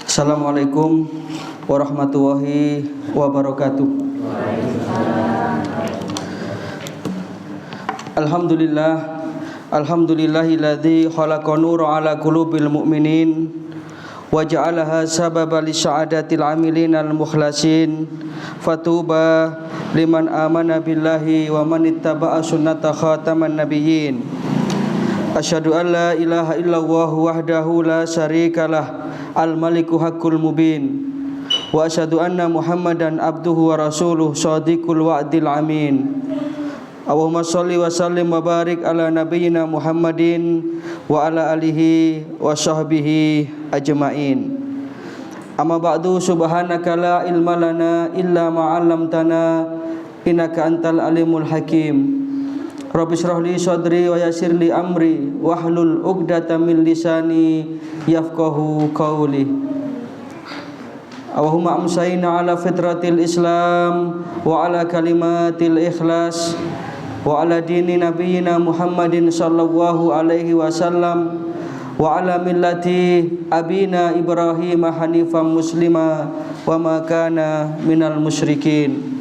Assalamualaikum warahmatullahi wabarakatuh. Alhamdulillahilladzi khalaqa nura ala qulubil mu'minin wa ja'alaha sababan li sa'adatil amilin al mukhlasin fatuba liman amana billahi wa man ittaba'a sunnata khataman nabiyyin. Asyhadu an la ilaha illallah wahdahu la syarikalah al-maliku haqqul mubin wa asyhadu anna muhammadan abduhu wa rasuluh shadiqul wa'dil amin. Allahumma sholli wa sallim wa barik ala nabiyyina Muhammadin wa ala alihi wa sahbihi ajma'in. Amma ba'du, subhanaka la ilma lana illa ma 'allamtana innaka antal alimul hakim. Rabbi shrah li sadri wa yassir li amri wahlul 'uqdatam min lisani yafqahu qawli. Allahumma amsayna ala fitratil Islam wa ala kalimatil ikhlas wa ala dini nabiyyina Muhammadin sallallahu alaihi wasallam wa ala millati abina Ibrahim hanifan muslima wa ma kana minal musyrikin.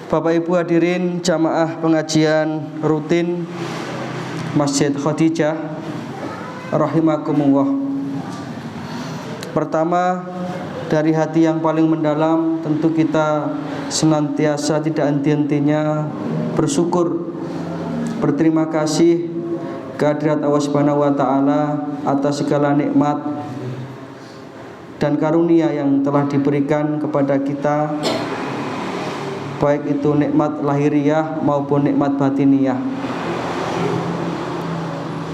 Bapak Ibu hadirin jamaah pengajian rutin Masjid Khadijah rahimakumullah. Pertama, dari hati yang paling mendalam tentu kita senantiasa tidak henti-hentinya bersyukur, berterima kasih kehadirat Allah Subhanahu wa taala atas segala nikmat dan karunia yang telah diberikan kepada kita, baik itu nikmat lahiriah maupun nikmat batiniyah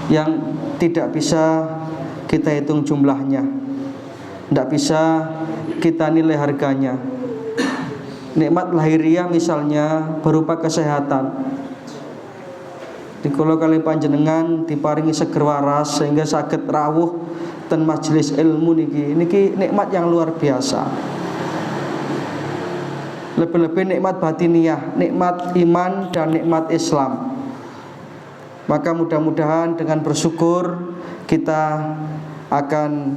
yang tidak bisa kita hitung jumlahnya, tidak bisa kita nilai harganya. Nikmat lahiriah misalnya berupa kesehatan. Dikala kali panjenengan diparingi seger waras sehingga saged rawuh ten majelis ilmu niki nikmat yang luar biasa. Lebih-lebih nikmat batiniyah, nikmat iman dan nikmat Islam. Maka mudah-mudahan dengan bersyukur kita akan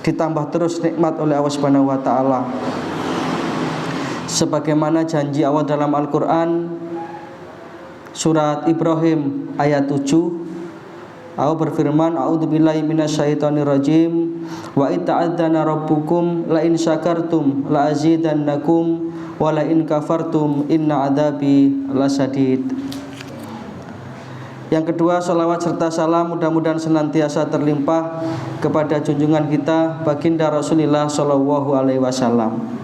ditambah terus nikmat oleh Allah Subhanahu wa taala. Sebagaimana janji Allah dalam Al-Qur'an surat Ibrahim ayat 7, Allah berfirman, a'udzubillahi minasyaitonirrajim wa ita'adzana rabbukum la in syakartum la azidannakum wa la in kafartum inna adzabi lasadid. Yang kedua, salawat serta salam mudah-mudahan senantiasa terlimpah kepada junjungan kita baginda Rasulullah sallallahu alaihi wasallam.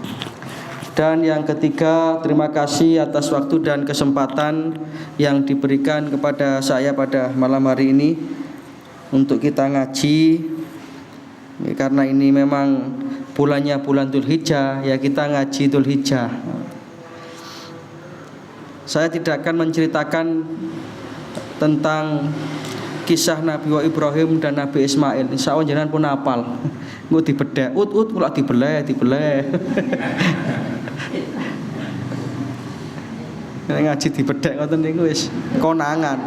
Dan yang ketiga, terima kasih atas waktu dan kesempatan yang diberikan kepada saya pada malam hari ini untuk kita ngaji. Karena ini memang bulannya bulan Dzulhijjah, ya kita ngaji Dzulhijjah. Saya tidak akan menceritakan tentang kisah Nabi Ibrahim dan Nabi Ismail. Insya Allah jenengan pun hafal. Engko dibedhek, kula dibeleh. Ngaji dibedhek ngoten niku wis konangan.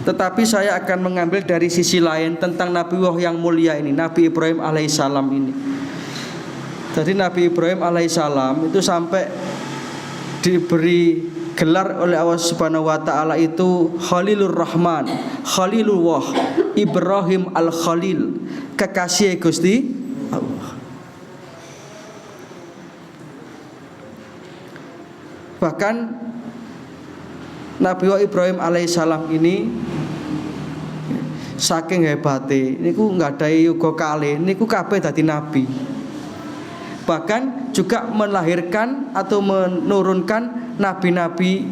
Tetapi saya akan mengambil dari sisi lain tentang Nabi yang mulia ini, Nabi Ibrahim alaihissalam ini. Jadi Nabi Ibrahim alaihissalam itu sampai diberi gelar oleh Allah Subhanahu wa taala itu Khalilur Rahman, Khalilullah, Ibrahim al-Khalil, kekasih Gusti Allah. Bahkan Nabi Ibrahim alaihissalam ini saking hebate niku nggadahi yoga kalih niku kabeh dadi nabi. Bahkan juga melahirkan atau menurunkan nabi-nabi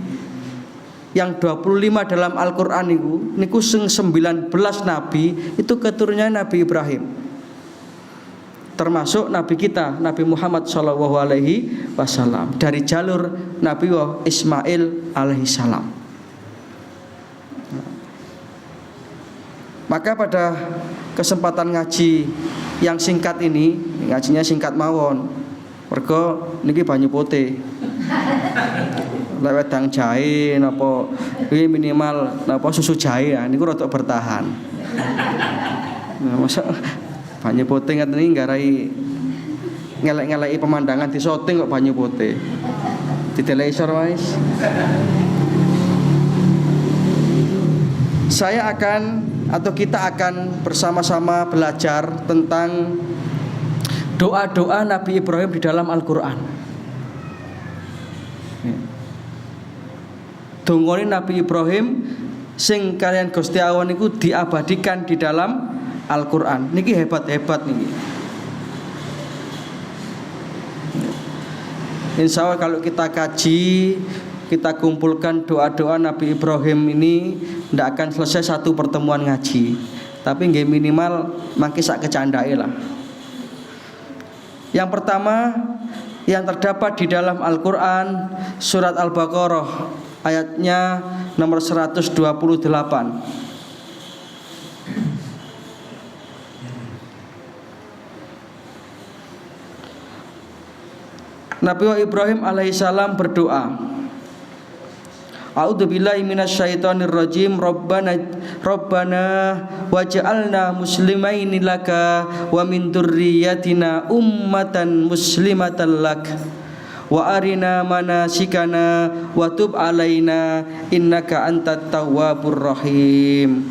yang 25 dalam Al-Qur'an niku 19 nabi itu keturunannya Nabi Ibrahim. Termasuk nabi kita Nabi Muhammad sallallahu alaihi wasallam dari jalur Nabi Ismail alaihissalam. Maka pada kesempatan ngaji yang singkat ini, ngajinya singkat mawon, mergo niki banyu putih. lek wedang jahe napa iki minimal napa susu jahe ya niku rada bertahan. Nah, masa banyu putih ngeten iki nggarai ngelek-ngeleki pemandangan di syuting kok banyu putih. Dideleki isor wis. Saya akan atau kita akan bersama-sama belajar tentang doa-doa Nabi Ibrahim di dalam Al-Qur'an. Dongane Nabi Ibrahim sing kalian Gusti Allah niku diabadikan di dalam Al-Qur'an. Niki hebat-hebat niki. Insya Allah kalau kita kaji, kita kumpulkan doa-doa Nabi Ibrahim ini tidak akan selesai satu pertemuan ngaji. Tapi nggih minimal mangke sak kecandake lah. Yang pertama yang terdapat di dalam Al-Qur'an surat Al-Baqarah ayatnya nomor 128. Nabi Ibrahim alaihissalam berdoa, A'udzubillahi minasyaitonir rajim. Rabbana waj'alna muslimaini laka wa min dzurriyyatina ummatan muslimatan lak wa arina manasikana wa tub alaina innaka antat tawwabur rahim.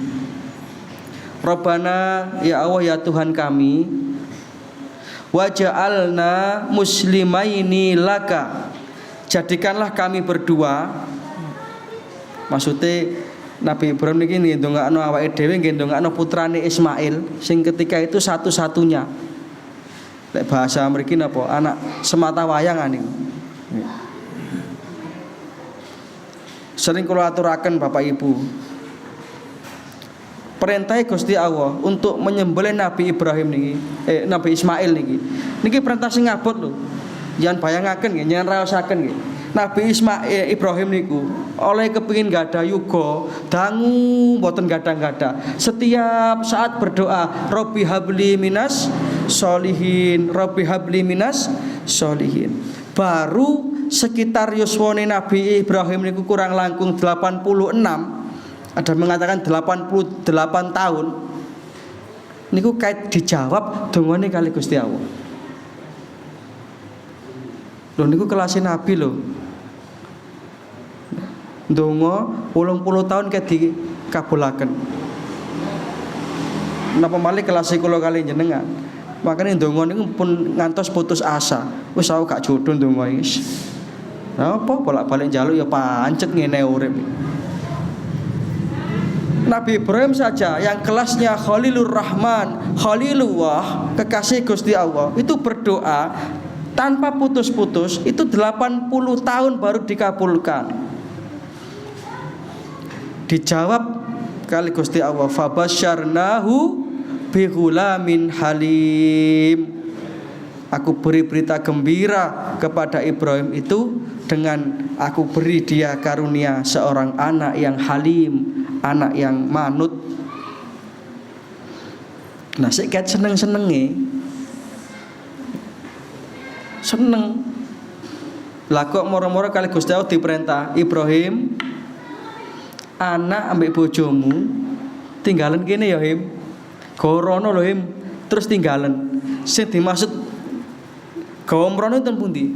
Rabbana, ya Allah ya Tuhan kami, waj'alna muslimaini laka, jadikanlah kami berdua. Maksudnya Nabi Ibrahim niki ndongakno awake dhewe nggih ndongakno putrane Ismail sing ketika itu satu-satunya. Lek bahasa mriki napa anak semata wayangan niku. Sering kula aturaken Bapak Ibu. Perintah Gusti Allah untuk menyembelih Nabi Ibrahim niki, Nabi Ismail niki. Niki perintah sing abot lho. Jangan bayangaken nggih, jangan raosaken nggih. Nabi Ibrahim niku oleh kepingin gada yuga dangu mboten gadang-gada. Setiap saat berdoa, Robbi habli minas sholihin, Robbi habli minas sholihin. Baru sekitar yuswane Nabi Ibrahim niku kurang langkung 86. Ada mengatakan 88 tahun. Niku kait dijawab dongane kali Gusti Allah. Lho niku kelas Nabi lho. Ndonga 80 tahun kayak dikabulaken. Napa malih kelas kula kali jenengan. Makane ndonga niku pun ngantos putus asa. Wis aku gak jodoh ndonga iki. Lah apa bolak-balik njaluk ya pancet ngene urip. Nabi Ibrahim saja yang kelasnya Khalilur Rahman, Khalilullah, kekasih Gusti Allah, itu berdoa tanpa putus-putus itu 80 tahun baru dikabulkan. Dijawab kali Gusti Allah, fabasyarnahu bighulamin halim. Aku beri berita gembira kepada Ibrahim itu dengan aku beri dia karunia seorang anak yang halim, anak yang manut. Nah, sik ket seneng-senenge. Seneng. Lah kok moro-moro kali Gusti Allah diperintah, Ibrahim, anak ambek bojomu tinggalan kene ya Him. Gorono lho Him, terus tinggalan. Sing dimaksud gomrono ten pundi?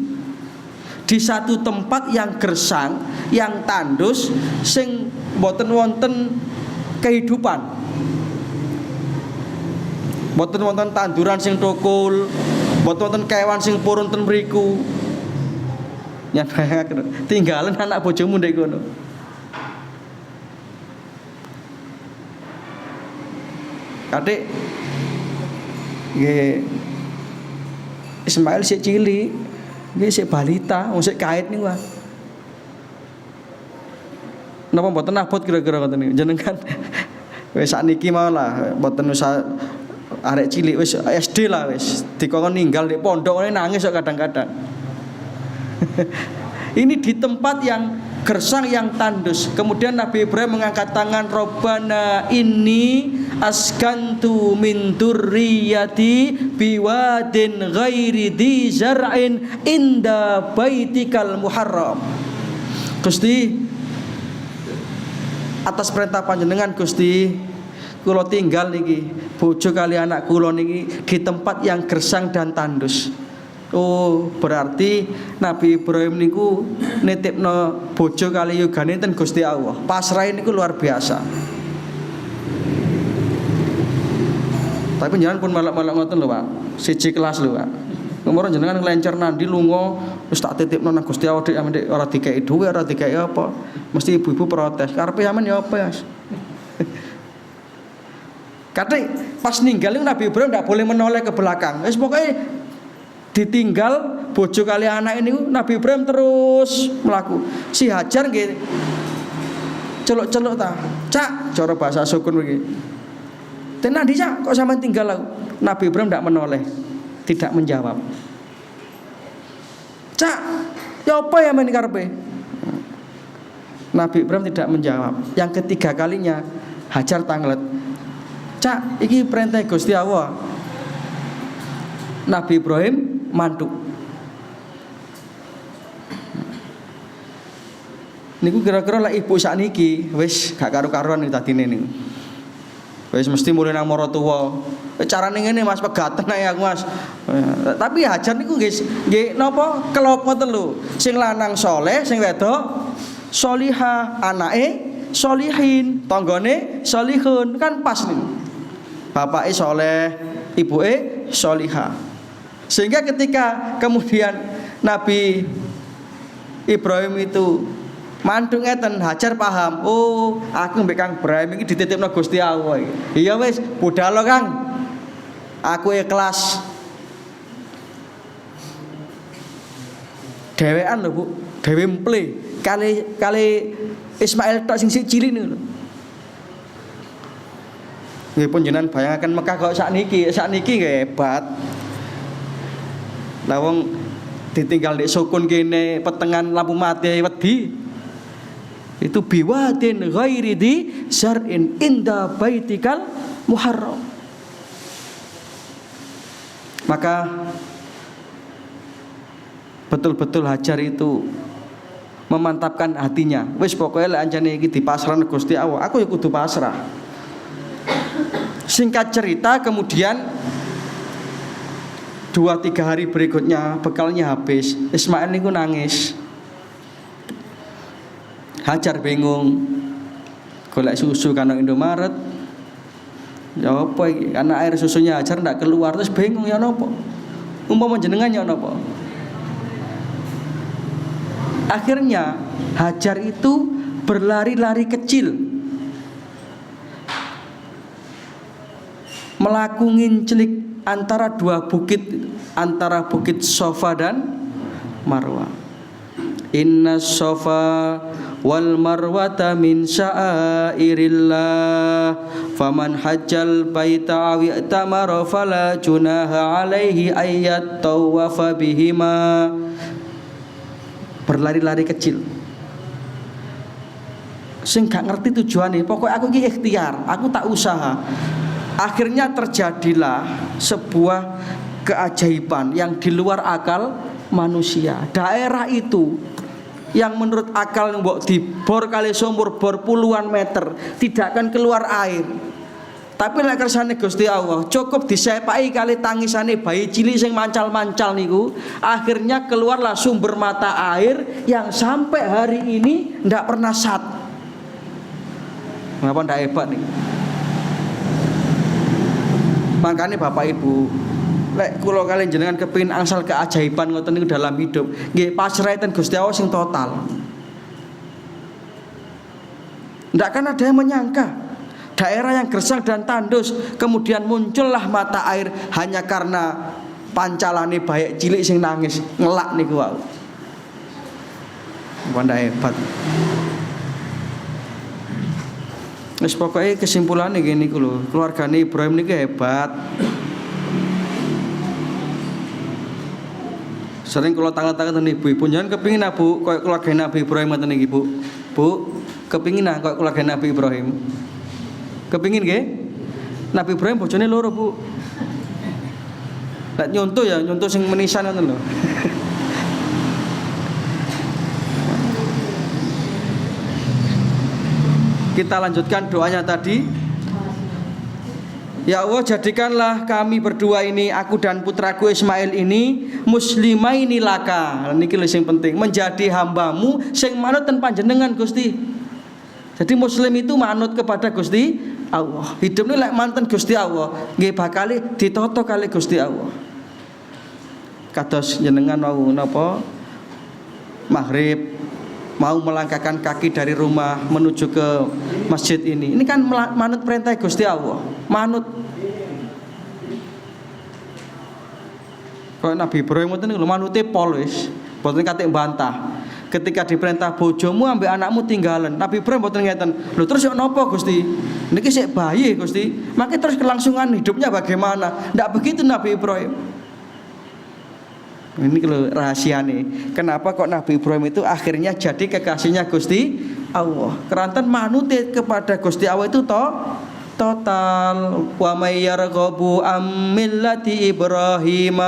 Di satu tempat yang gersang, yang tandus, sing mboten wonten kehidupan. Mboten wonten tanduran sing thukul, mboten wonten kewan sing purun ten mriku. Tinggalan anak bojomu ndek kono. Adik nggih Ismail sik cilik, nggih sik balita, wong sik kait niku. Napa mboten abot kira-kira ngoten niku jenengan. Wis sakniki mau lah mboten usah arek cilik wis SD lah wis dikon ninggal di pondok ngene nangis kok kadang-kadang. Ini di tempat yang gersang yang tandus. Kemudian Nabi Ibrahim mengangkat tangan, Rabbana inni askantu min dzurriyyati biwadin ghairi dzi zar'in inda baitikal muharram Gusti, atas perintah panjenengan Gusti, kula tinggal niki bojo kali anak kula niki di tempat yang gersang dan tandus. Oh, berarti Nabi Ibrahim niku nitipno bojo kali yugane ten Gusti Allah. Pasrahe niku luar biasa. Tapi jangan pun malak-malak ngoten lho, Pak. Siji kelas lho, Pak. Kemarin jenengan nglencer nandi lunga wis tak titipno nang Gusti Allah dik ora dikeki dhuwit, ora dikeki apa. Mesti ibu-ibu protes. Karepe sampean ya apa, Mas? Kadang pas ninggal itu Nabi Ibrahim tidak boleh menoleh ke belakang. Wis pokoknya ditinggal bojo kali anak ini Nabi Ibrahim terus melaku. Si Hajar nggih celuk-celuk ta. Cak, cara bahasa sukun iki. Tenan di Cak, kok sampean tinggal aku? Nabi Ibrahim tidak menoleh, tidak menjawab. Cak, ya apa ya men karepe? Nabi Ibrahim tidak menjawab. Yang ketiga kalinya Hajar tanglet. Cak, iki perintah Gusti Allah. Nabi Ibrahim mantuk. Niku kira-kira lah ibu sakniki wis gak karo-karuan iki tadine niku. Wis mesti mulih nang maratuwa. Carane ngene Mas, pegaten ae aku Mas. Tapi Hajar niku nggih napa kelop ngoten lho. Sing lanang saleh, sing wedok sholihah, anake sholihin, tanggane sholihun, kan pas niku. Bapake saleh, ibuke sholihah. Sehingga ketika kemudian Nabi Ibrahim itu mandung ngeten, Hajar paham, oh aku mbek Kang Ibrahim iki dititipno Gusti Allah iki. Iya wis, budal lo Kang. Aku ikhlas. Dewean lho Bu, dewe mple kali Ismail tok sing cilik niku lho. Nggih pun jenengan bayangaken Mekah kok sakniki hebat. Lah wong ditinggal di sukun kene petengan lampu mati wedi. Itu biwadin ghairi di syar'in inda baitikal muharram. Maka betul-betul Hajar itu memantapkan hatinya. Wis pokoke lek anjane iki dipasrahne Gusti Allah, aku ya kudu pasrah. Singkat cerita kemudian 2-3 hari berikutnya bekalnya habis. Ismail niku nangis. Hajar bingung. Golek susu kan nang Indomaret. Ya apa iki? Karena air susunya Hajar ndak keluar terus bingung ya napa? Umpama jenengan ya napa? Akhirnya Hajar itu berlari-lari kecil, melaku ngincelik antara dua bukit, antara bukit Safa dan Marwah. Inna Safa wal Marwata min sya'airillah faman hajjal baita aw i'tamara fala junaha alaihi ayyat tawafa bihima. Berlari-lari kecil, sing gak ngerti tujuannya. Pokoknya aku ini ikhtiar, aku tak usaha. Akhirnya terjadilah sebuah keajaiban yang di luar akal manusia. Daerah itu yang menurut akal mbok dibor kali sumur bor puluhan meter tidak akan keluar air. Tapi lek kersane Gusti Allah cukup disepaki kali tangisane bayi cilik sing mancal-mancal niku, akhirnya keluarlah sumber mata air yang sampai hari ini ndak pernah sat. Ngapa ndak hebat nih? Makanya Bapak Ibu, lek kula kalian jenengan kepengin angsal keajaiban ngoten niku dalam hidup, nggih pasrah ten Gusti Allah sing total. Ndak kan ada yang menyangka daerah yang gersang dan tandus kemudian muncullah mata air hanya karena pancalane bayi cilik sing nangis ngelak niku wae. Wanda hebat. Wis pokoke kesimpulannya gini ku lho, keluargane Ibrahim niku hebat. Sering kalau tangan-tangan ibu-ibu jangan kepingin Bu koyo keluarga Nabi Ibrahim ngoten niki Bu. Bu, kepingin koyo keluarga Nabi Ibrahim. Kepingin nggih? Nabi Ibrahim bojone loro, Bu. Nek nyontoh ya, nyontoh sing menisan ngoten lho. Kita lanjutkan doanya tadi. Ya Allah, jadikanlah kami berdua ini, aku dan putraku Ismail ini, muslimaini laka. Niki lho sing penting, menjadi hambamu sing manut ten panjenengan Gusti. Jadi muslim itu manut kepada Gusti Allah. Hidup ini lek manten Gusti Allah, nggih bakal ditata kali Gusti Allah. Kados jenengan mau napa maghrib mau melangkahkan kaki dari rumah menuju ke masjid ini kan manut perintah Gusti Allah, manut. Kok Nabi Ibrahim ngoten niku manute pol wis, boten kate bantah. Ketika diperintah bojomu ambek anakmu tinggalan, Nabi Ibrahim boten ngeten. Lho terus yo napa Gusti? Niki sik bayi Gusti. Maka terus kelangsungan hidupnya bagaimana? Ndak begitu Nabi Ibrahim. Ini kalau rahasia nih. Kenapa kok Nabi Ibrahim itu akhirnya jadi kekasihnya Gusti Allah? Keranten manute kepada Gusti Allah itu total. Wa may yarghabu am millati Ibrahim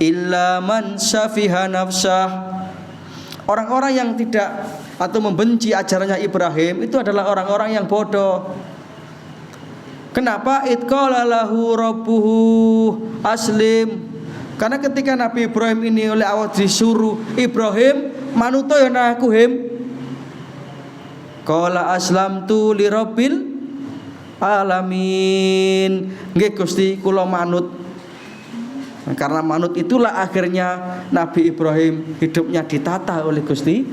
illa man safiha nafsah. Orang-orang yang tidak atau membenci ajarannya Ibrahim itu adalah orang-orang yang bodoh. Kenapa? Idqala lahu rabbuhu aslim. Karena ketika Nabi Ibrahim ini oleh Allah disuruh, Ibrahim manuto ya aku him. Qala aslamtu li rabbil alamin. Nggih Gusti kula manut. Karena manut itulah akhirnya Nabi Ibrahim hidupnya ditata oleh Gusti.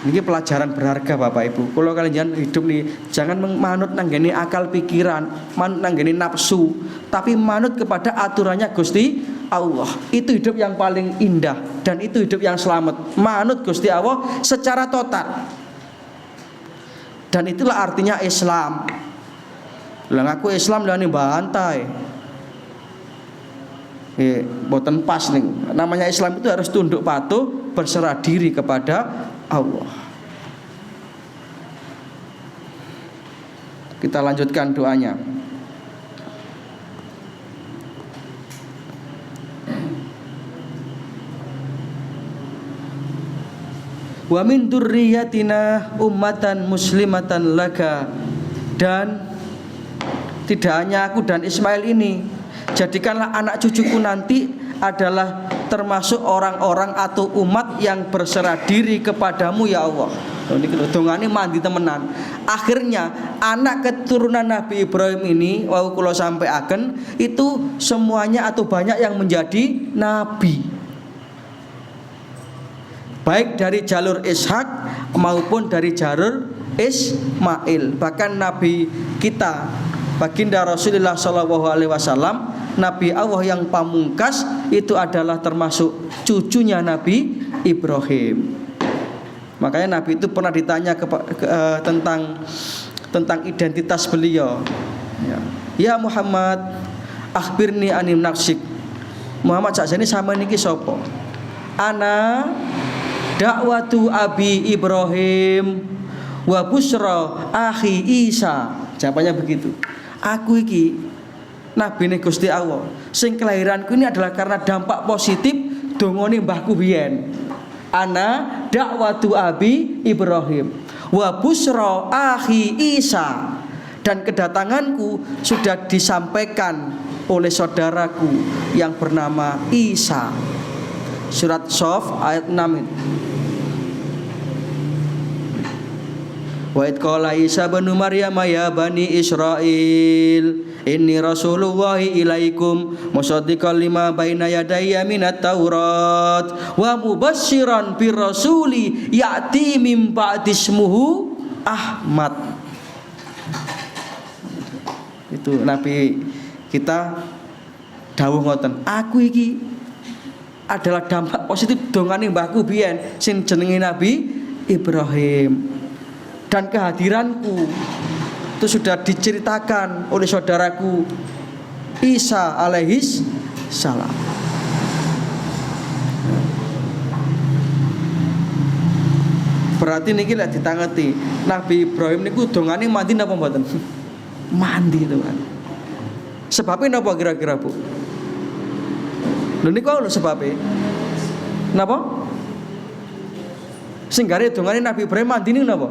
Ini pelajaran berharga Bapak Ibu. Kalau kalian hidup nih, jangan manut nanggeni akal pikiran, manut nanggeni nafsu, tapi manut kepada aturannya Gusti Allah. Itu hidup yang paling indah dan itu hidup yang selamat. Manut Gusti Allah secara total. Dan itulah artinya Islam. Lah ngaku Islam lah nih bantai. Boten pas nih. Namanya Islam itu harus tunduk patuh, berserah diri kepada Allah. Kita lanjutkan doanya. Wa min dzurriyyatina ummatan muslimatan laka. Dan tidak hanya aku dan Ismail ini, jadikanlah anak cucuku nanti adalah termasuk orang-orang atau umat yang berserah diri kepadamu ya Allah. Ini dongane mandi temenan. Akhirnya anak keturunan Nabi Ibrahim ini wau kula sampaiaken itu semuanya atau banyak yang menjadi nabi. Baik dari jalur Ishak maupun dari jalur Ismail. Bahkan nabi kita baginda Rasulullah SAW, Nabi Allah yang pamungkas itu adalah termasuk cucunya Nabi Ibrahim. Makanya Nabi itu pernah ditanya tentang identitas beliau. Ya Muhammad, akhbirni anim nafsik. Muhammad sakjane sama niki sapa? Ana dakwatu abi Ibrahim wa busra akhi Isa. Jawabannya begitu. Aku iki nabi ne Gusti Allah. Sing kelahiranku ini adalah karena dampak positif dongane mbahku biyen. Ana dakwatu abi Ibrahim wa busra akhi Isa. Dan kedatanganku sudah disampaikan oleh saudaraku yang bernama Isa. Surat Shaf ayat 6 itu. Wa id qala Isa bin Maryam ya bani Israil inni rasulullahi ilaikum musaddiqan lima baina yadayya minat taurat wa mubassyiran bir rasuli ya'ti min ba'di ismuhu Ahmad. Itu nabi kita dawuh ngoten, aku iki adalah dampak positif dongane mbahku biyen sing jenenge Nabi Ibrahim. Dan kehadiranku itu sudah diceritakan oleh saudaraku Isa alaihis salam. Berarti niki lek ditangeti Nabi Ibrahim niku dongane mandi napa mboten? Mandi to kan. Sebabnya napa kira-kira Bu? Lho niku lho sebabnya. Napa? Sing gare dongane Nabi Ibrahim mandine napa?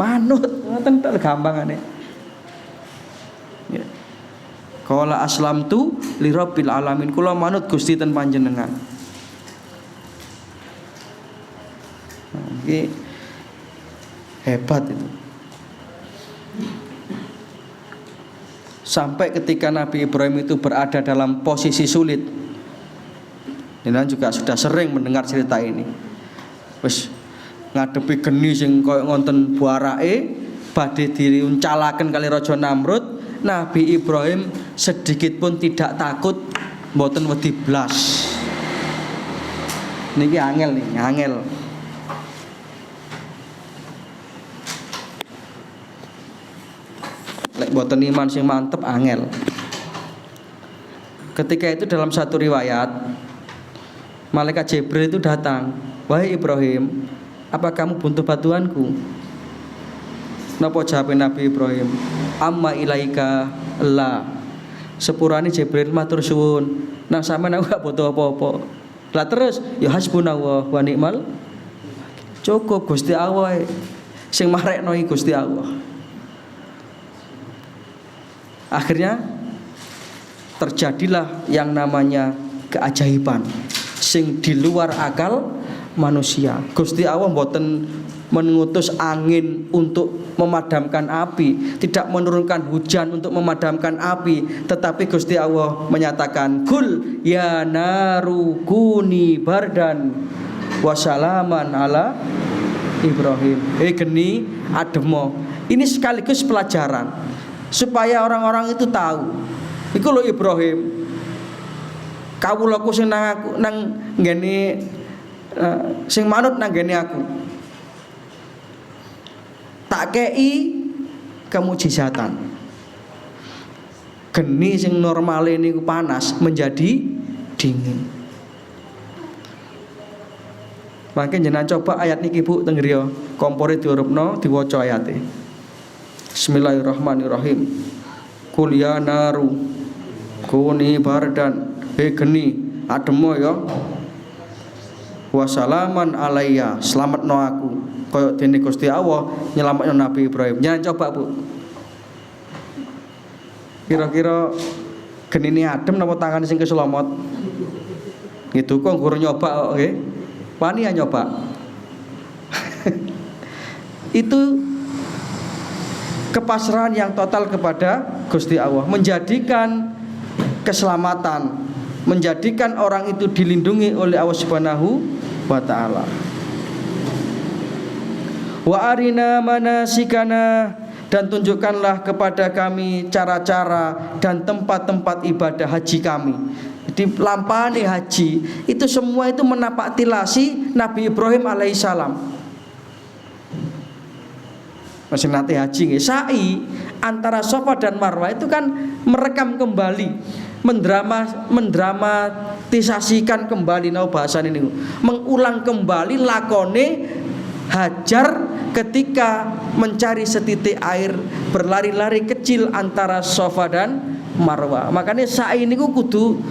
Manut, ngoten tok gampangane. Ya. Qala aslamtu li rabbil alamin. Kula manut Gusti ten panjenengan. Ini hebat itu. Sampai ketika Nabi Ibrahim itu berada dalam posisi sulit. Dan juga sudah sering mendengar cerita ini. Wis ngadepi geni sing koyo ngonten buarake badhe diuncalaken kali Raja Namrud, Nabi Ibrahim sedikit pun tidak takut, mboten wedi blas. Niki angel nih, angel. Lek mboten iman sing mantep angel. Ketika itu dalam satu riwayat, malaikat Jibril itu datang, "Wahai Ibrahim, apa kamu butuh bantuanku?" Napa jawab Nabi Ibrahim? "Amma ilaika la." Sepurane Jibril matur suwun, "Nang sampean aku gak butuh apa-apa." Lah terus, "Ya hasbunallah wa ni'mal." Cukup Gusti Allah sing marekno iki Gusti Allah. Akhirnya terjadilah yang namanya keajaiban sing di luar akal manusia. Gusti Allah mboten mengutus angin untuk memadamkan api, tidak menurunkan hujan untuk memadamkan api, tetapi Gusti Allah menyatakan, "Kul ya naru kuni bardan wasalaman ala Ibrahim." Geni ademo. Ini sekaligus pelajaran supaya orang-orang itu tahu. Iku lho Ibrahim, kawulaku sing nang ngene sing manut nang ngene aku. Tak kei kemujizatan. Geni sing normale niku panas menjadi dingin. Mangke jenengan coba ayat niki Bu teng griya, kompore diurupno, diwaca ayate. Bismillahirrahmanirrahim. Qul ya naru kuni bardan, geni ademo ya. Wasalaman alayya, selamatno aku kaya dene Gusti Allah nyelametno Nabi Ibrahim. Jangan coba Bu. Kira-kira genine adem napa tangane sing keselomot? Gitu kok guru nyoba kok nggih. Wani ya nyoba. Itu kepasrahan yang total kepada Gusti Allah, menjadikan keselamatan, menjadikan orang itu dilindungi oleh Allah Subhanahu wa taala. Wa arina manasikana, dan tunjukkanlah kepada kami cara-cara dan tempat-tempat ibadah haji kami. Di lampane haji itu semua itu menapak tilasi Nabi Ibrahim alaihissalam. Masih nanti haji nggih, sa'i antara Safa dan Marwah itu kan merekam kembali, mendramatisasikan kembali bahasa ini, mengulang kembali lakone Hajar ketika mencari setitik air berlari-lari kecil antara Safa dan Marwah. Makanya sa'i niku kudu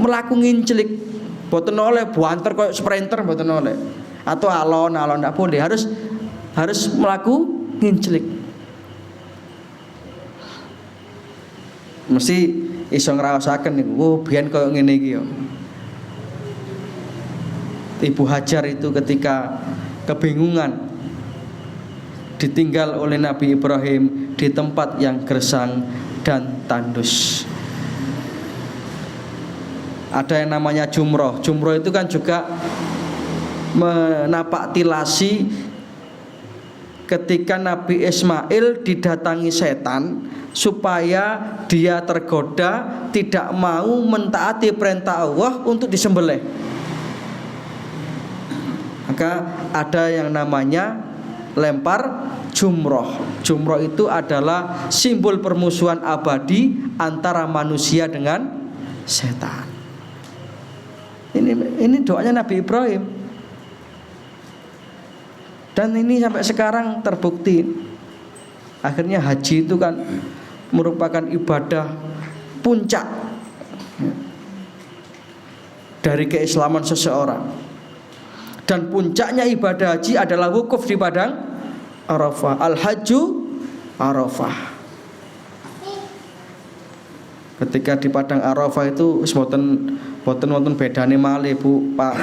mlaku nginclik, boten oleh buanter koyo sprinter, boten oleh. Atau alon-alon ndak boleh, harus melaku nginclik. Mesti iso ngraosaken niku, oh biyen koyo ngene iki ya. Ibu Hajar itu ketika kebingungan ditinggal oleh Nabi Ibrahim di tempat yang gersang dan tandus. Ada yang namanya jumroh. Jumroh itu kan juga menapak tilasi ketika Nabi Ismail didatangi setan supaya dia tergoda tidak mau mentaati perintah Allah untuk disembelih. Maka ada yang namanya lempar jumroh. Jumroh itu adalah simbol permusuhan abadi antara manusia dengan setan. Ini doanya Nabi Ibrahim. Dan ini sampai sekarang terbukti. Akhirnya haji itu kan merupakan ibadah puncak dari keislaman seseorang. Dan puncaknya ibadah haji adalah wukuf di padang Arafah. Al-hajju Arafah. Ketika di padang Arafah itu wonten bedane malih Bu, Pak.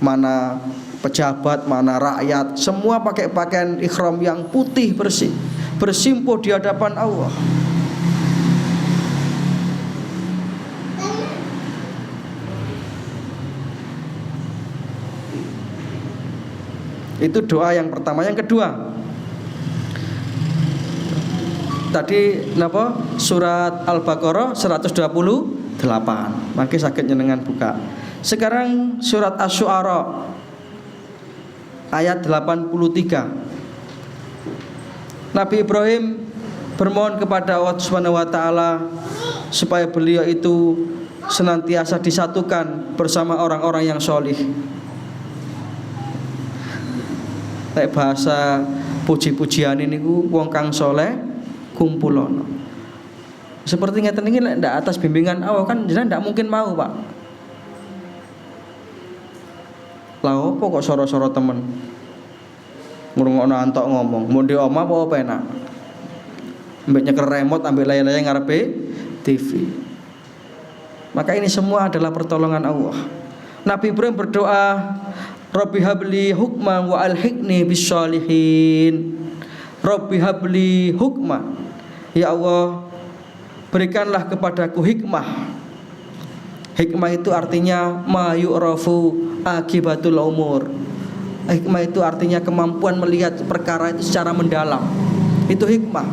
Mana pejabat, mana rakyat, semua pakai pakaian ihram yang putih bersih, bersimpuh di hadapan Allah. Itu doa yang pertama. Yang kedua, tadi napa? Surat Al-Baqarah 128. Mangke saged njenengan buka. Sekarang surat Asy-Syu'ara ayat 83. Nabi Ibrahim bermohon kepada Allah Subhanahu wa taala supaya beliau itu senantiasa disatukan bersama orang-orang yang sholih. Nek bahasa puji-pujian niku wong kang soleh kumpulono. Seperti ngeten iki nek ndak atas bimbingan Allah kan jenengan ndak mungkin mau, Pak. Lah opo kok soro-soro temen ngrungokno antok ngomong, monde omah apa penak. Ambek nyekel remote, ambek layar-layar ngarepe TV. Maka ini semua adalah pertolongan Allah. Nabi Ibrahim berdoa, Rabbi habli hukman wa alhiqni bisyolihin. Rabbi habli hukman. Ya Allah, berikanlah kepadaku hikmah. Hikmah itu artinya ma yu'rafu akibatul umur. Hikmah itu artinya kemampuan melihat perkara itu secara mendalam. Itu hikmah.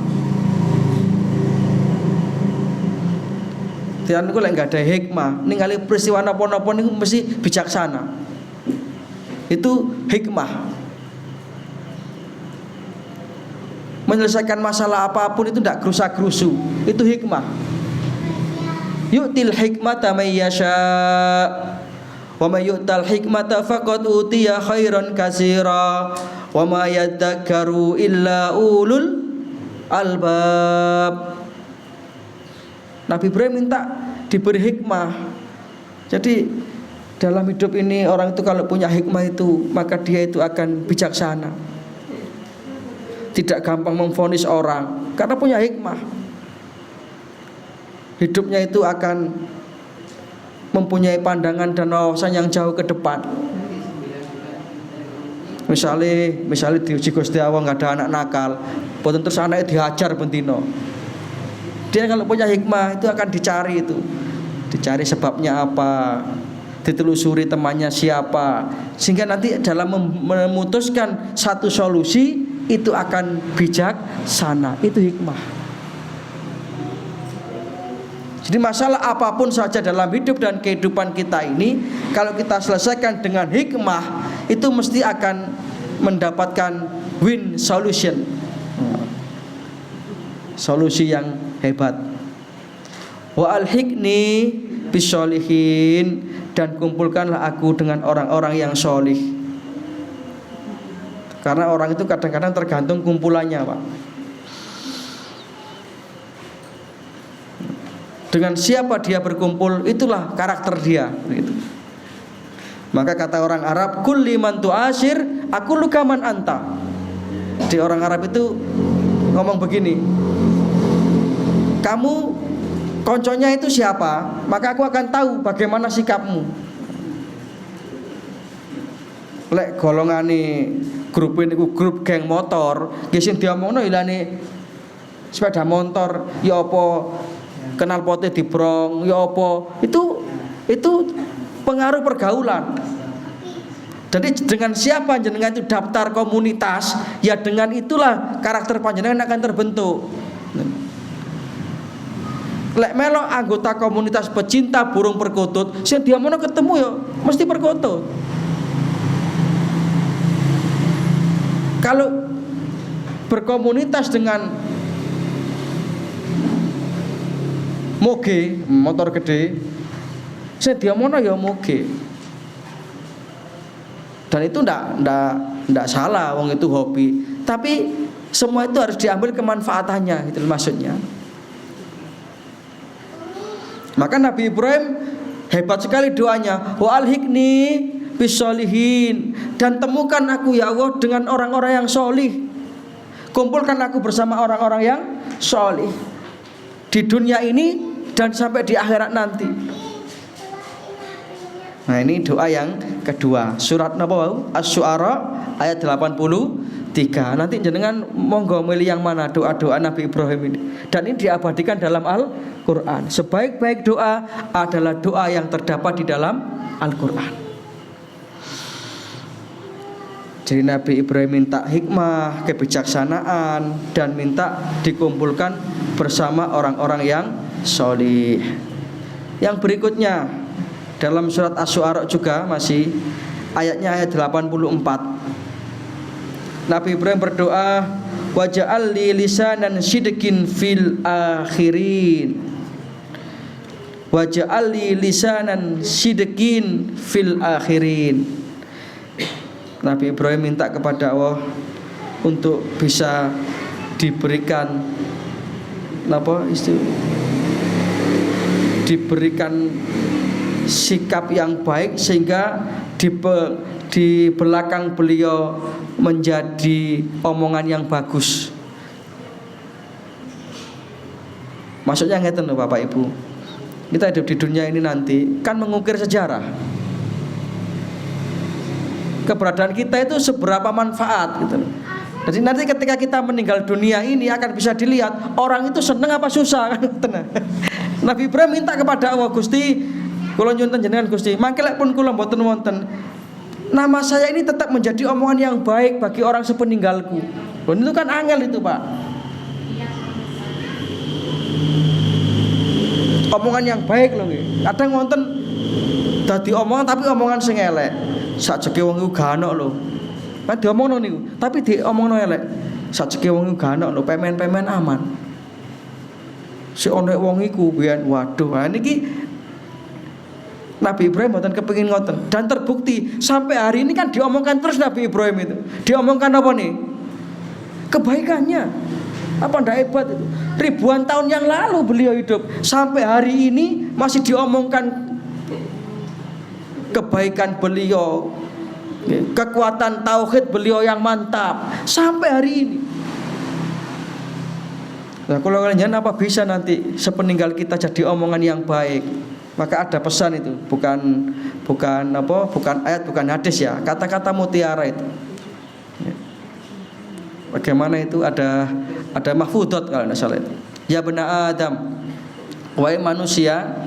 Tiang niku lek enggak ada hikmah, ningali peristiwa napa-napa niku mesti bijaksana. Itu hikmah. Menyelesaikan masalah apapun itu tidak gerusa-gerusu. Itu hikmah. Yu'til hikmata may yasha wa may yu'tal hikmata faqad utiya khairan katsira wa ma yadhakkaru illa ulul albab. Nabi Ibrahim minta diberi hikmah. Jadi dalam hidup ini orang itu kalau punya hikmah itu, maka dia itu akan bijaksana. Tidak gampang memvonis orang karena punya hikmah. Hidupnya itu akan mempunyai pandangan dan wawasan yang jauh ke depan. Misalnya diuji Gusti Allah nggak ada anak nakal, boten terus anaknya dihajar bentino. Dia kalau punya hikmah itu akan dicari sebabnya apa, ditelusuri temannya siapa, sehingga nanti dalam memutuskan satu solusi itu akan bijaksana. Itu hikmah. Jadi masalah apapun saja dalam hidup dan kehidupan kita ini, kalau kita selesaikan dengan hikmah, itu mesti akan mendapatkan win solution, solusi yang hebat. Wa alhiqni bisyolihin, dan kumpulkanlah aku dengan orang-orang yang solih. Karena orang itu kadang-kadang tergantung kumpulannya, Pak. Dengan siapa dia berkumpul, itulah karakter dia, gitu. Maka kata orang Arab, kulli man tu'ashir aku lukaman anta. Di orang Arab itu ngomong begini, kamu konconya itu siapa, maka aku akan tahu bagaimana sikapmu. Lek golongane grup ini grup geng motor, sing diomongno ilane sepeda motor, ya apa kenal pote dibrong, ya apa, itu pengaruh pergaulan. Jadi dengan siapa jenengan itu daftar komunitas, ya dengan itulah karakter panjenengan akan terbentuk. Lek melo anggota komunitas pecinta burung perkutut, sing diamono ketemu ya mesti perkutut. Kalau berkomunitas dengan moge, motor gede, sing diamono ya moge. Dan itu ndak salah, wong itu hobi. Tapi semua itu harus diambil kemanfaatannya, itu maksudnya. Maka Nabi Ibrahim hebat sekali doanya, wa alhiqni bisyolihin, dan temukan aku ya Allah dengan orang-orang yang solih. Kumpulkan aku bersama orang-orang yang solih di dunia ini dan sampai di akhirat nanti. Nah, ini doa yang kedua. Surat napa? Asy-Syu'ara ayat 83. Nanti jenengan monggo milih yang mana doa-doa Nabi Ibrahim ini. Dan ini diabadikan dalam Al-Qur'an. Sebaik-baik doa adalah doa yang terdapat di dalam Al-Qur'an. Jadi Nabi Ibrahim minta hikmah, kebijaksanaan, dan minta dikumpulkan bersama orang-orang yang solih. Yang berikutnya dalam surat Asy-Syu'ara juga masih ayatnya ayat 84. Nabi Ibrahim berdoa, waja'al li lisanan sidqin fil akhirin. Waja'al li lisanan sidqin fil akhirin. Nabi Ibrahim minta kepada Allah untuk bisa diberikan diberikan sikap yang baik sehingga di belakang beliau menjadi omongan yang bagus. Maksudnya ngeten loh Bapak Ibu. Kita hidup di dunia ini nanti kan mengukir sejarah. Keberadaan kita itu seberapa manfaat gitu. Jadi nanti ketika kita meninggal dunia ini akan bisa dilihat orang itu seneng apa susah kan. Nabi Ibrahim minta kepada Allah, Gusti, kula nyuwun jenengan Gusti, mangke lek pun kula mboten wonten, nama saya ini tetap menjadi omongan yang baik bagi orang sepeninggalku. Itu kan angel itu, Pak. Omongan yang baik loh nggih. Kadang wonten dadi omongan tapi omongan sing elek. Sajeke wong iku ganok lho. Kan diomongno niku, tapi diomongno elek. Sajeke wong iku ganok lho, pemen-pemen aman. Si ono wong iku biyen waduh, ha niki Nabi Ibrahim mboten kepengin ngoten dan terbukti sampai hari ini kan diomongkan terus Nabi Ibrahim itu. Diomongkan apa nih? Kebaikannya. Apa ndak hebat itu? Ribuan tahun yang lalu beliau hidup, sampai hari ini masih diomongkan kebaikan beliau, kekuatan tauhid beliau yang mantap sampai hari ini. Nah, kalau kalian apa bisa nanti sepeninggal kita jadi omongan yang baik? Maka ada pesan itu, bukan ayat, bukan hadis ya, kata-kata mutiara itu. Bagaimana itu ada mahfudot kalau tidak salah itu. Ya bena Adam, wahai manusia,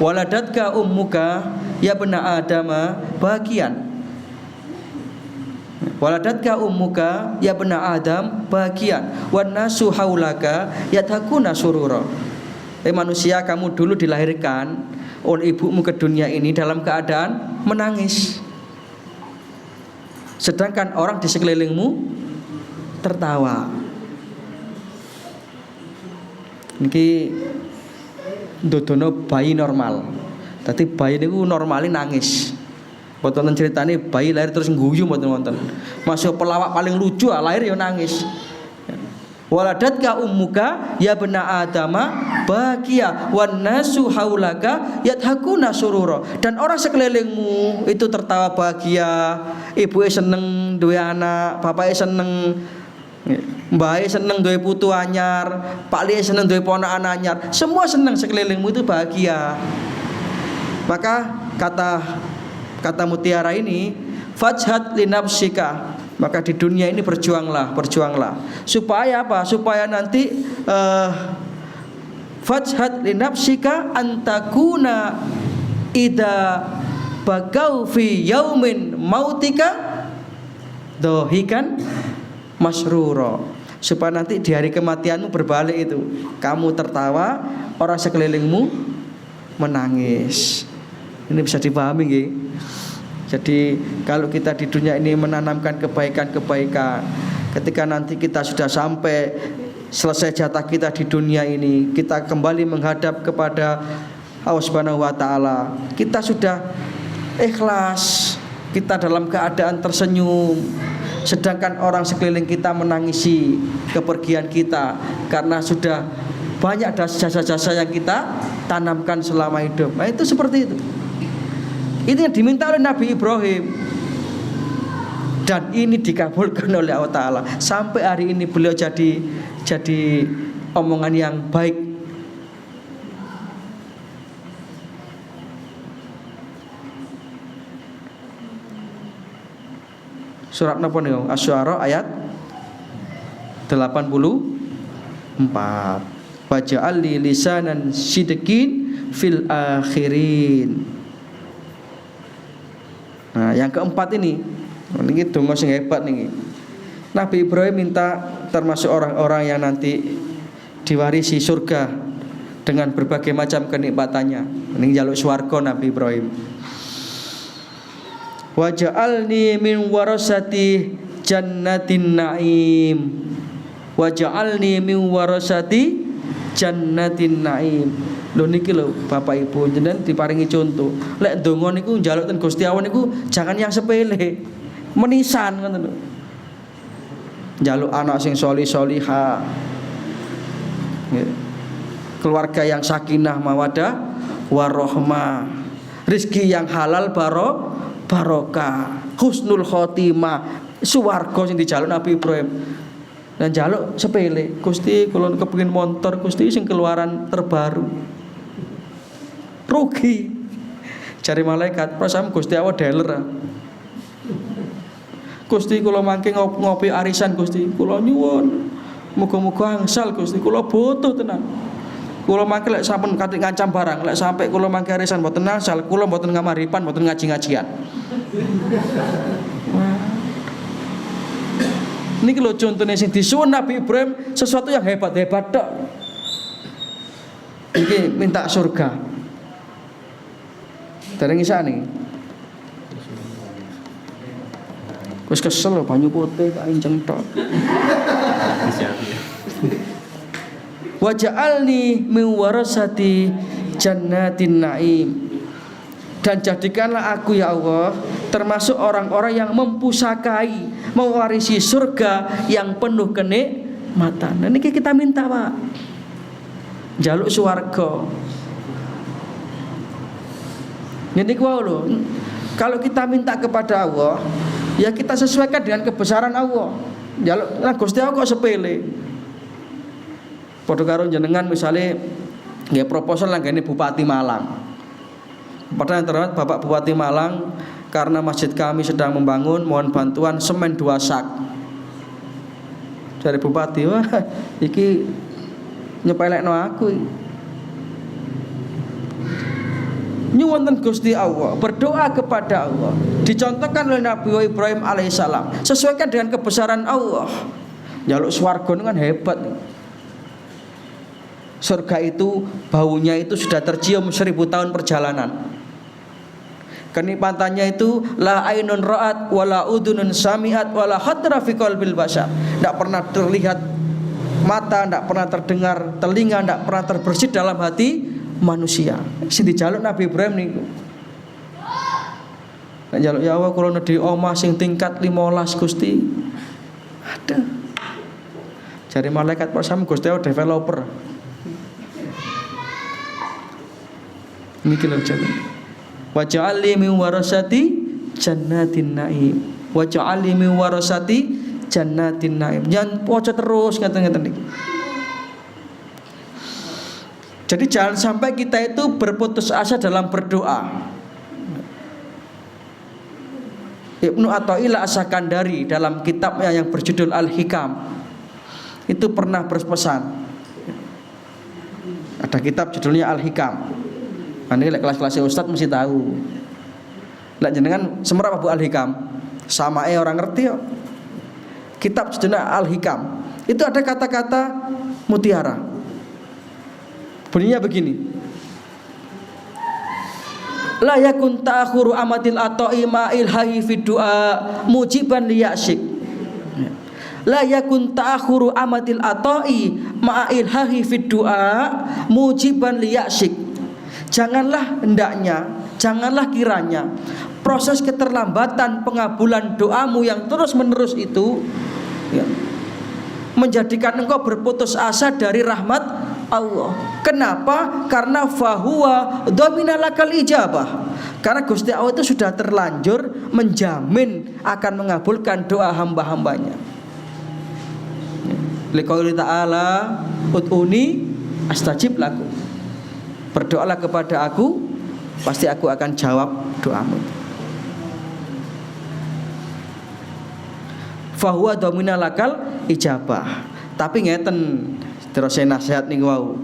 waladatka ummuka ya bena Adama bahagian. Waladatka ummuka ya bena Adam bahagian. Wan nasu haulaka yathakuna surura. Manusia, kamu dulu dilahirkan oleh ibumu ke dunia ini dalam keadaan menangis. Sedangkan orang di sekelilingmu tertawa. Niki ndodono bayi normal. Dadi bayi niku normale nangis. Mboten wonten critane bayi lahir terus ngguyu mboten wonten. Masuk pelawak paling lucu lahir ya nangis. Waladatka ummuka ya bena Adama bahagia wan nasu haulaka yathakuna surura. Dan orang sekelilingmu itu tertawa bahagia. Ibuke seneng duwe anak, bapake seneng, mbake seneng duwe putu anyar, Pak Li seneng duwe ponakan anyar. Semua seneng sekelilingmu itu bahagia. Maka kata mutiara ini, fajhad li nafsika. Maka di dunia ini berjuanglah. Supaya apa? Supaya nanti fajhad li nafsika antakuna idza bagau fi yaumin mautika dohikan masrura. Supaya nanti di hari kematianmu berbalik itu, kamu tertawa, orang sekelilingmu menangis. Ini bisa dipahami nggih? Jadi kalau kita di dunia ini menanamkan kebaikan-kebaikan, ketika nanti kita sudah sampai selesai jatah kita di dunia ini, kita kembali menghadap kepada Allah Subhanahu wa taala, kita sudah ikhlas, kita dalam keadaan tersenyum, sedangkan orang sekeliling kita menangisi kepergian kita karena sudah banyak jasa-jasa yang kita tanamkan selama hidup. Nah, itu seperti itu. Itu yang diminta oleh Nabi Ibrahim. dan ini dikabulkan oleh Allah Ta'ala. Sampai hari ini beliau jadi omongan yang baik. Surat napa niku? Asy-Syu'ara ayat 84. Waja'alli lisanan sidqin fil akhirin. Nah, yang keempat ini donga sing hebat nih. Nabi Ibrahim minta termasuk orang-orang yang nanti diwarisi surga dengan berbagai macam kenikmatannya. Ini jaluk swarga Nabi Ibrahim. Waja'alni min warasati jannatin na'im. Waja'alni min warasati jannatin na'im. Lho niki lho Bapak Ibu jenengan diparingi contoh. Lek donga niku njaluk ten Gusti Allah niku jangan yang sepele. Menisan ngoten lho. Njaluk anak sing sholih-sholihah. Keluarga yang sakinah mawaddah warahmah. Rezeki yang halal barokah. Husnul khotimah. Swarga sing dijaluk Nabi Ibrahim. Dan jaluk sepele. Gusti kula kepengin montor Gusti sing keluaran terbaru. Rugi. Cari malaikat, prasam Gusti Allah dealer. Gusti kula mangke ngopi arisan Gusti. Kula nyuwun muga-muga angsal Gusti. Kula butuh tenan. Kula mangke lek sampun kate ngancam barang, lek sampai kula mangke arisan mboten angsal, kula mboten ngamaripan, mboten ngaji-ngajian. Niki lho contone sing disuwun Nabi Ibrahim sesuatu yang hebat-hebat tok. Iki minta surga. Dereng isane. Wis kesel lho banyu putih tak inceng tok. Waja'alni min warasati jannatin na'im. Dan jadikanlah aku ya Allah termasuk orang-orang yang mempusakai, mewarisi surga yang penuh kenikmatan. Nah niki kita minta Pak. Jaluk swarga. Ini kuwi lho. Kalau kita minta kepada Allah, ya kita sesuaikan dengan kebesaran Allah. Jaluk nah Gusti Allah kok sepele. Padha karo jenengan misale nggih proposal langgene Bupati Malang. Padahal yang terhormat Bapak Bupati Malang, karena masjid kami sedang membangun, mohon bantuan semen 2 sak. Dari Bupati, wah iki nyepelekno aku. Nyuwun ten Gusti Allah, berdoa kepada Allah. Dicontohkan oleh Nabi Ibrahim alaihissalam, sesuaikan dengan kebesaran Allah. Jaluk swarga itu kan hebat. Surga itu baunya itu sudah tercium 1000 tahun perjalanan. Kenikmatannya itu la ainun ra'at wala udunun sami'at wala khatra fi qalbil bashar. Tidak pernah terlihat mata, tidak pernah terdengar telinga, tidak pernah terbersit dalam hati manusia. Sing dijaluk Nabi Ibrahim niku. Nek njaluk ya Allah kula nedhi omah sing tingkat 15 Gusti. Ada. Jare malaikat Pak Sam Gusti Allah developer. Niki lho jeneng. Wa ja'alni min warasati jannatin na'im. Wa ja'alni min warasati jannatin na'im. Jangan poco terus ngeten-ngeten niki. Jadi jangan sampai kita itu berputus asa dalam berdoa. Ibnu Athaillah As-Sakandari dalam kitabnya yang berjudul Al-Hikam itu pernah berpesan. Ada kitab judulnya Al-Hikam. Nah, ini kelas-kelasnya Ustadz mesti tahu. Lek jenengan semerap Abu Al-Hikam, samae orang ngerti kok. Kitab judulnya Al-Hikam. Itu ada kata-kata mutiara. Bunyinya begini. La yakun ta'khuru amatil ata'i ma'il hayy fi du'a mujiban liyasyik. La yakun ta'khuru amatil ata'i ma'il hayy fi du'a mujiban liyasyik. Janganlah hendaknya, janganlah kiranya proses keterlambatan pengabulan doamu yang terus-menerus itu ya, menjadikan engkau berputus asa dari rahmat Allah. Kenapa? Karena fahuwa dhaminalakal ijabah. Karena Gusti Allah itu sudah terlanjur menjamin akan mengabulkan doa hamba-hambanya. Liqauli ta'ala ud'uni astajib lakum. Berdoalah kepada aku, pasti aku akan jawab doamu. Fahuwa domina lakal ijabah. Tapi ngeten terus saya nasihat nih wau.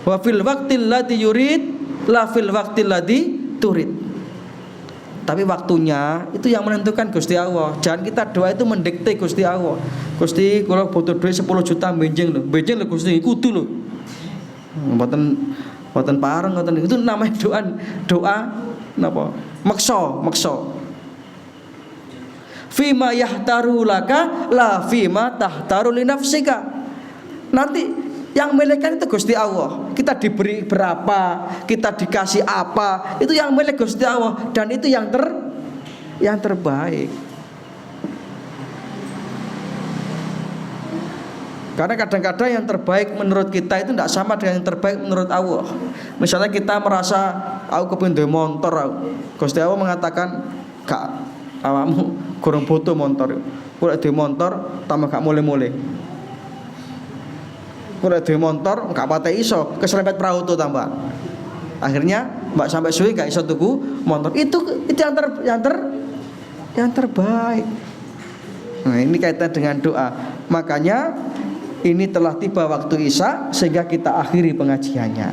Wa fil waqtil ladzi yurid la fil waqtil ladzi turid. Tapi waktunya itu yang menentukan Gusti Allah. Jangan kita doa itu mendikte Gusti Allah. Gusti kalau butuh duit 10 juta benjing lho. Benjing lho Gusti kudu lho. Mboten pareng ngoten itu namanya doa napa? Maksa. Fima yahtaru laka la fima tahtaru li nafsika. Nanti yang milikkan itu Gusti Allah. Kita diberi berapa, kita dikasih apa, itu yang milik Gusti Allah. Dan itu yang terbaik. Karena kadang-kadang yang terbaik menurut kita itu tidak sama dengan yang terbaik menurut Allah. Misalnya kita merasa aku kepengin duwe motor, Gusti Allah mengatakan gak, awakmu kurang butuh motor. Kuwi duwe motor tambah gak mulai-mulai. Kuwi duwe motor gak pate iso, keserempet perahu tuh tambah. Akhirnya mbak sampai suwi gak iso tuku motor. Itu yang terbaik. Nah, ini kaitan dengan doa. Makanya ini telah tiba waktu Isya sehingga kita akhiri pengajiannya.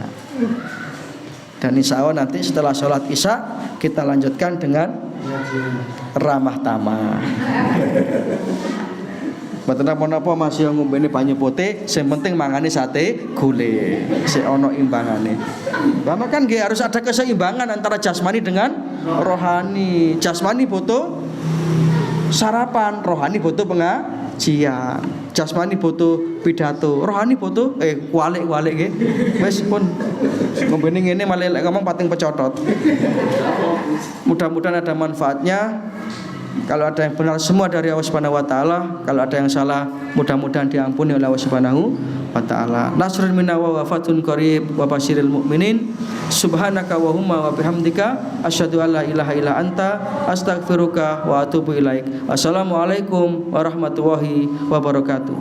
Dan insya Allah nanti setelah sholat Isya kita lanjutkan dengan ramah tamah. Mboten napa-napa masih ngombene banyu putih, sing penting mangane sate gule, sing ana imbangane. Karena kan harus ada keseimbangan antara jasmani dengan rohani. Jasmani butuh sarapan, rohani butuh pengajian. Jasmani butuh pidato, rohani butuh walik-walik nggih. Wis pun ngombene ngene malah ngomong pating pecotot. Mudah-mudahan ada manfaatnya. Kalau ada yang benar semua dari Allah Subhanahu wa taala, kalau ada yang salah mudah-mudahan diampuni oleh Allah Subhanahu wa taala. Nasrun minna wa wafatun qarib wa basyiril mu'minin. Subhanaka wa humma wa bihamdika asyhadu an la ilaha illa anta astaghfiruka wa atubu ilaik. Assalamualaikum warahmatullahi wabarakatuh.